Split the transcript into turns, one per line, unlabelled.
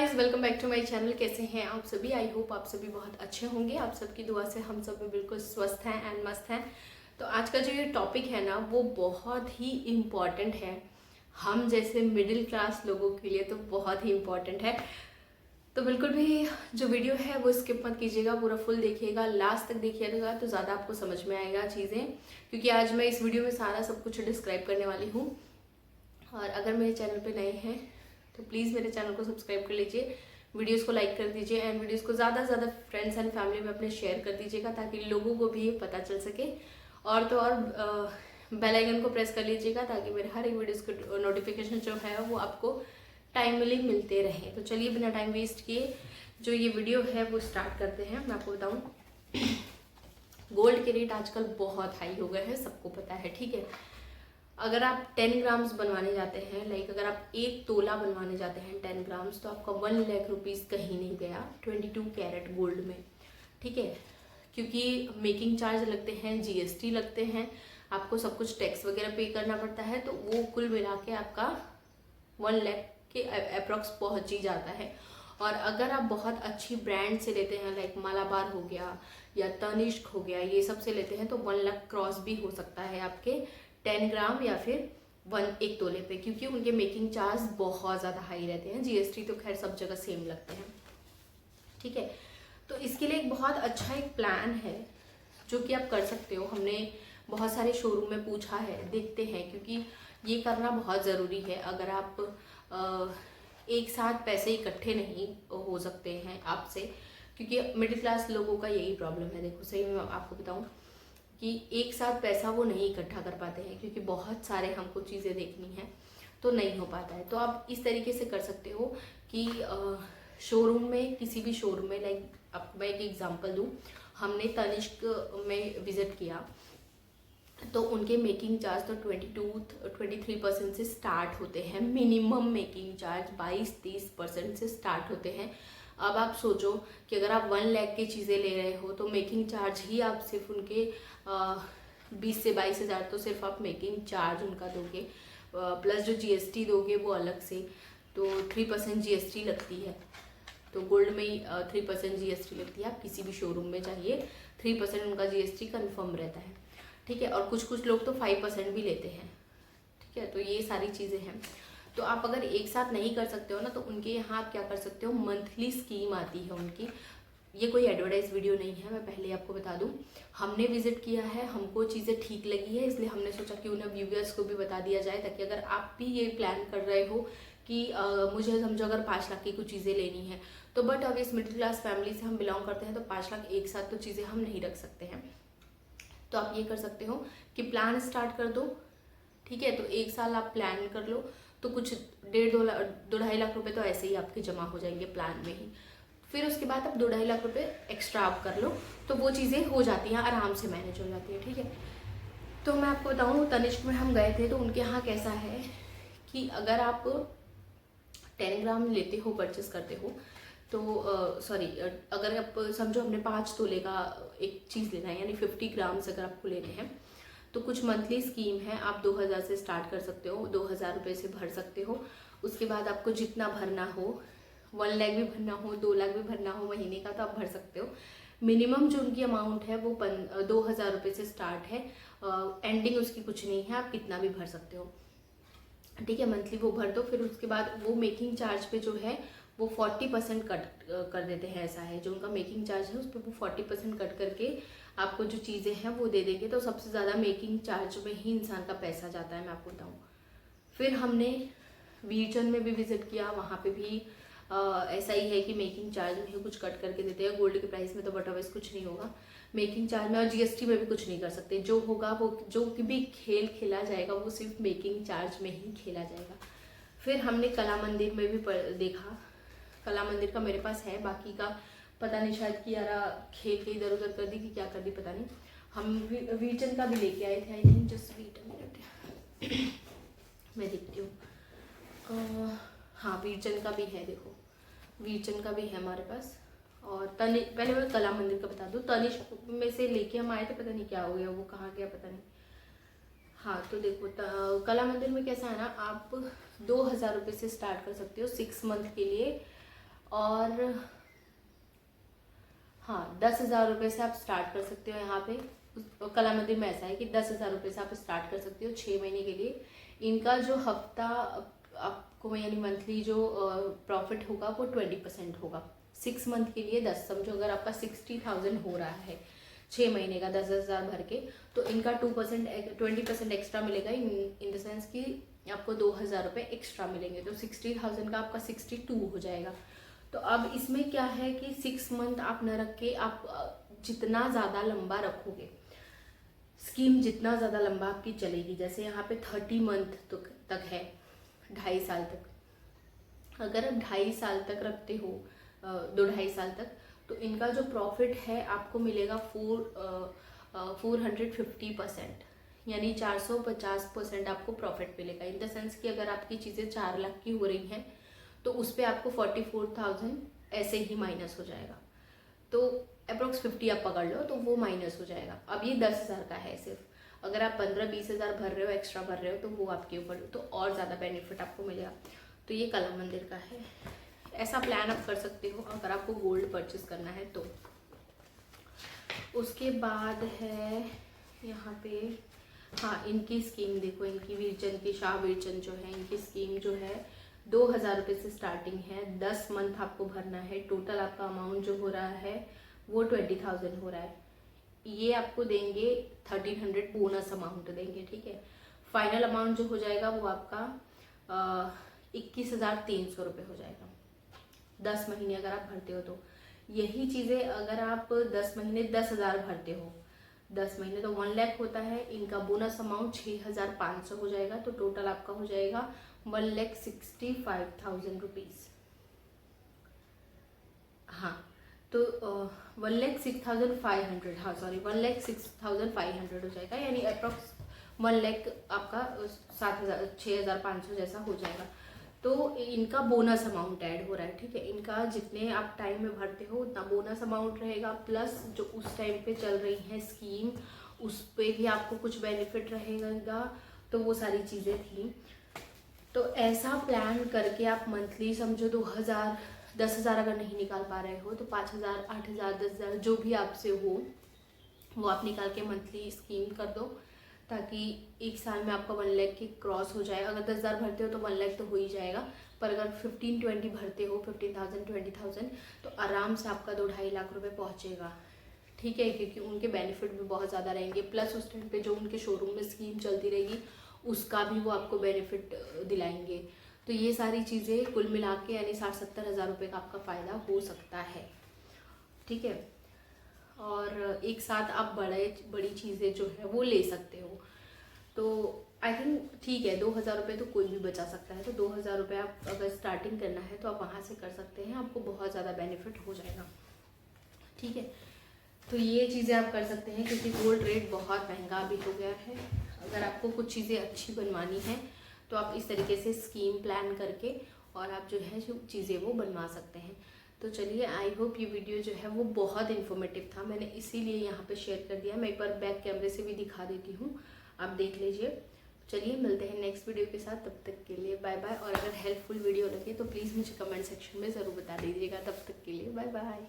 Guys, welcome back to my channel. कैसे हैं आप सभी? आई होप आप सभी बहुत अच्छे होंगे। आप सबकी दुआ से हम सब भी बिल्कुल स्वस्थ हैं एंड मस्त हैं। तो आज का जो ये टॉपिक है ना, वो बहुत ही इम्पॉर्टेंट है हम जैसे मिडिल क्लास लोगों के लिए, तो बहुत ही इम्पॉर्टेंट है। तो बिल्कुल भी जो वीडियो है वो स्किप मत कीजिएगा, पूरा फुल देखिएगा, लास्ट तक देखिएगा तो ज़्यादा आपको समझ में आएगा चीज़ें, क्योंकि आज मैं इस वीडियो में सारा सब कुछ डिस्क्राइब करने वाली हूँ। और अगर मेरे चैनल पे नए हैं तो प्लीज़ मेरे चैनल को सब्सक्राइब कर लीजिए, वीडियोस को लाइक कर दीजिए एंड वीडियोस को ज़्यादा से ज़्यादा फ्रेंड्स एंड फैमिली में अपने शेयर कर दीजिएगा, ताकि लोगों को भी ये पता चल सके। और तो और बेल आइकन को प्रेस कर लीजिएगा, ताकि मेरे हर एक वीडियोस को नोटिफिकेशन जो है वो आपको टाइमली मिलते रहे। तो चलिए बिना टाइम वेस्ट किए जो ये वीडियो है वो स्टार्ट करते हैं। मैं आपको बताऊँ, गोल्ड के रेट आजकल बहुत हाई हो गए हैं, सबको पता है, ठीक है। अगर आप 10 ग्राम्स बनवाने जाते हैं, लाइक अगर आप 1 तोला बनवाने जाते हैं 10 ग्राम्स, तो आपका 1 लाख रुपीज़ कहीं नहीं गया 22 कैरेट गोल्ड में, ठीक है। क्योंकि मेकिंग चार्ज लगते हैं, जीएसटी लगते हैं, आपको सब कुछ टैक्स वगैरह पे करना पड़ता है, तो वो कुल मिला के आपका 1 लाख के अप्रॉक्स पहुंच ही जाता है। और अगर आप बहुत अच्छी ब्रांड से लेते हैं, लाइक मालाबार हो गया या तनिष्क हो गया, ये सब से लेते हैं, तो 1 लाख क्रॉस भी हो सकता है आपके 10 ग्राम या फिर 1 तोले पे, क्योंकि उनके मेकिंग चार्ज बहुत ज़्यादा हाई रहते हैं। जीएसटी तो खैर सब जगह सेम लगते हैं, ठीक है। तो इसके लिए एक बहुत अच्छा एक प्लान है जो कि आप कर सकते हो। हमने बहुत सारे शोरूम में पूछा है, देखते हैं, क्योंकि ये करना बहुत ज़रूरी है। अगर आप एक साथ पैसे इकट्ठे नहीं हो सकते हैं आपसे, क्योंकि मिडिल क्लास लोगों का यही प्रॉब्लम है। देखो, सही में आपको बताऊं कि एक साथ पैसा वो नहीं इकट्ठा कर पाते हैं, क्योंकि बहुत सारे हमको चीज़ें देखनी है, तो नहीं हो पाता है। तो आप इस तरीके से कर सकते हो कि शोरूम में, किसी भी शोरूम में, लाइक अब मैं एक एग्जांपल दूं, हमने तनिष्क में विजिट किया, तो उनके मेकिंग चार्ज तो 23% से स्टार्ट होते हैं। मिनिमम मेकिंग चार्ज 22-30% से स्टार्ट होते हैं। अब आप सोचो कि अगर आप 1 लाख की चीज़ें ले रहे हो, तो मेकिंग चार्ज ही आप सिर्फ उनके 20 से 22 हज़ार तो सिर्फ आप मेकिंग चार्ज उनका दोगे, प्लस जो जीएसटी दोगे वो अलग से, तो 3% जीएसटी लगती है। तो गोल्ड में ही 3% जीएसटी लगती है। आप किसी भी शोरूम में जाइए, 3% उनका जीएसटी कन्फर्म रहता है, ठीक है। और कुछ कुछ लोग तो 5% भी लेते हैं, ठीक है। तो ये सारी चीज़ें हैं। तो आप अगर एक साथ नहीं कर सकते हो ना, तो उनके यहाँ आप क्या कर सकते हो, मंथली स्कीम आती है उनकी। ये कोई एडवर्टाइज वीडियो नहीं है, मैं पहले आपको बता दूं। हमने विजिट किया है, हमको चीज़ें ठीक लगी है, इसलिए हमने सोचा कि उन्हें व्यूअर्स को भी बता दिया जाए, ताकि अगर आप भी ये प्लान कर रहे हो कि मुझे समझो अगर 5 लाख की कुछ चीज़ें लेनी है, तो बट अब इस मिडिल क्लास फैमिली से हम बिलोंग करते हैं, तो 5 लाख एक साथ तो चीज़ें हम नहीं रख सकते हैं। तो आप ये कर सकते हो कि प्लान स्टार्ट कर दो, ठीक है। तो 1 साल आप प्लान कर लो, तो कुछ 1.5-2 लाख रुपए तो ऐसे ही आपके जमा हो जाएंगे प्लान में ही। फिर उसके बाद आप 2-2.5 लाख रुपए एक्स्ट्रा आप कर लो, तो वो चीज़ें हो जाती हैं, आराम से मैनेज हो जाती है, ठीक है। तो मैं आपको बताऊँ, तनिष्क में हम गए थे, तो उनके यहाँ कैसा है कि अगर आप 10 ग्राम लेते हो, परचेस करते हो, तो सॉरी, अगर आप समझो हमने 5 तोले का एक चीज़ लेना है, यानी 50 ग्राम्स अगर आपको लेने हैं, तो कुछ मंथली स्कीम है। आप 2000 से स्टार्ट कर सकते हो, 2000 रुपये से भर सकते हो। उसके बाद आपको जितना भरना हो, 1 लाख भी भरना हो, 2 लाख भी भरना हो महीने का, तो आप भर सकते हो। मिनिमम जो उनकी अमाउंट है वो 2000 रुपये से स्टार्ट है। एंडिंग उसकी कुछ नहीं है, आप कितना भी भर सकते हो, ठीक है। मंथली वो भर दो। फिर उसके बाद वो मेकिंग चार्ज पे जो है वो 40% कट कर देते हैं। ऐसा है, जो उनका मेकिंग चार्ज है उस पर वो 40% कट करके आपको जो चीज़ें हैं वो दे देंगे। तो सबसे ज़्यादा मेकिंग चार्ज में ही इंसान का पैसा जाता है, मैं आपको बताऊँ। फिर हमने वीरचंद में भी विजिट किया, वहाँ पे भी ऐसा ही है कि मेकिंग चार्ज में ही कुछ कट करके देते हैं। गोल्ड के प्राइस में तो बट अवेस कुछ नहीं होगा मेकिंग चार्ज में, और जीएसटी में भी कुछ नहीं कर सकते। जो होगा वो, जो भी खेल खेला जाएगा वो सिर्फ मेकिंग चार्ज में ही खेला जाएगा। फिर हमने कला मंदिर में भी देखा, कला मंदिर का मेरे पास है, बाकी का पता नहीं, शायद कि यारा खेल के इधर उधर कर दी कि क्या कर दी, पता नहीं। हम वीरचंद का भी लेके आए थे, I think, just wait a minute, मैं देखती हूँ। हाँ, वीरचंद का भी है, देखो वीरचंद का भी है हमारे पास। और पहले मैं कला मंदिर का बता दूँ, तनिष्क में से लेके हम आए थे, पता नहीं क्या हो गया, वो कहाँ गया पता नहीं। हाँ, तो देखो कला मंदिर में कैसा है ना, आप 2000 रुपये से स्टार्ट कर सकते हो 6 मंथ के लिए। और हाँ, 10,000 रुपये से आप स्टार्ट कर सकते हो। यहाँ पे कला मंदिर में ऐसा है कि 10,000 रुपये से आप स्टार्ट कर सकते हो 6 महीने के लिए। इनका जो हफ्ता आपको यानी मंथली जो प्रॉफिट होगा वो 20% होगा। 6 मंथ के लिए 10, समझो अगर आपका 60,000 हो रहा है 6 महीने का 10,000 भर के, तो इनका 20% एक्स्ट्रा मिलेगा। इन द सेंस कि आपको 2,000 रुपये एक्स्ट्रा मिलेंगे, तो 60,000 का आपका 62 हो जाएगा। तो अब इसमें क्या है कि 6 मंथ आप न रख के आप जितना ज़्यादा लंबा रखोगे, स्कीम जितना ज़्यादा लंबा आपकी चलेगी, जैसे यहाँ पे 30 मंथ तक है, 2.5 साल तक। अगर आप 2.5 साल तक रखते हो, 2-2.5 साल तक, तो इनका जो प्रॉफिट है आपको मिलेगा 450%, यानी 450% आपको प्रॉफिट मिलेगा। इन द सेंस कि अगर आपकी चीज़ें 4 लाख की हो रही हैं तो उस पर आपको 44,000 ऐसे ही माइनस हो जाएगा। तो अप्रोक्स 50 आप पकड़ लो तो वो माइनस हो जाएगा। अब ये 10,000 का है सिर्फ। अगर आप 15-20 हज़ार भर रहे हो, एक्स्ट्रा भर रहे हो, तो वो आपके ऊपर, तो और ज़्यादा बेनिफिट आपको मिलेगा। तो ये कला मंदिर का है। ऐसा प्लान आप कर सकते हो अगर आपको गोल्ड परचेस करना है तो। उसके बाद है यहाँ पे, हाँ, इनकी स्कीम देखो, इनकी वीरचंद की, शाह वीरचंद जो है, इनकी स्कीम जो है 2,000 रुपये से स्टार्टिंग है। 10 मंथ आपको भरना है। टोटल आपका अमाउंट जो हो रहा है वो 20,000 हो रहा है। ये आपको देंगे 1,300 बोनस अमाउंट देंगे, ठीक है। फाइनल अमाउंट जो हो जाएगा वो आपका 21,300 रुपये हो जाएगा 10 महीने अगर आप भरते हो तो। यही चीज़ें अगर आप 10 महीने 10,000 भरते हो, 10 महीने तो 1 लाख होता है। इनका बोनस अमाउंट 6,500 हो जाएगा, तो टोटल आपका हो जाएगा 1,65,000 रुपीज़। हाँ, तो 1,06,500, हाँ सॉरी, 1,06,500 हो जाएगा, यानी अप्रॉक्स 1 लाख आपका 6,500 जैसा हो जाएगा। तो इनका बोनस अमाउंट ऐड हो रहा है, ठीक है। इनका जितने आप टाइम में भरते हो उतना बोनस अमाउंट रहेगा, प्लस जो उस टाइम पे चल रही है स्कीम उस पर भी आपको कुछ बेनिफिट रहेगा। तो वो सारी चीज़ें थी। तो ऐसा प्लान करके आप मंथली समझो 2,000, 10,000 अगर नहीं निकाल पा रहे हो तो 5,000, 8,000, 10,000 जो भी आपसे हो वो आप निकाल के मंथली स्कीम कर दो, ताकि एक साल में आपका 1 लाख की क्रॉस हो जाए। अगर 10,000 भरते हो तो 1 लाख तो हो ही जाएगा, पर अगर 15-20 भरते हो, 15,000, 20,000, तो आराम से आपका 2-2.5 लाख रुपए पहुंचेगा, ठीक है। क्योंकि उनके बेनिफिट भी बहुत ज़्यादा रहेंगे, प्लस उस टाइम पे जो उनके शोरूम में स्कीम चलती रहेगी उसका भी वो आपको बेनिफिट दिलाएंगे। तो ये सारी चीज़ें कुल मिला के यानी 60-70 हज़ार रुपये का आपका फ़ायदा हो सकता है, ठीक है। और एक साथ आप बड़ी चीज़ें जो है वो ले सकते हो। तो आई थिंक ठीक है, 2,000 रुपये तो कोई भी बचा सकता है। तो 2,000 रुपये आप अगर स्टार्टिंग करना है तो आप वहाँ से कर सकते हैं, आपको बहुत ज़्यादा बेनिफिट हो जाएगा, ठीक है। तो ये चीज़ें आप कर सकते हैं, क्योंकि गोल्ड रेट बहुत महंगा भी हो गया है। अगर आपको कुछ चीज़ें अच्छी बनवानी है तो आप इस तरीके से स्कीम प्लान करके और आप जो है जो चीज़ें वो बनवा सकते हैं। तो चलिए, आई होप ये वीडियो जो है वो बहुत इन्फॉर्मेटिव था, मैंने इसीलिए यहाँ पे शेयर कर दिया। मैं एक बार बैक कैमरे से भी दिखा देती हूँ, आप देख लीजिए। चलिए, मिलते हैं नेक्स्ट वीडियो के साथ, तब तक के लिए बाय बाय। और अगर हेल्पफुल वीडियो लगे तो प्लीज़ मुझे कमेंट सेक्शन में ज़रूर बता दीजिएगा। तब तक के लिए बाय बाय।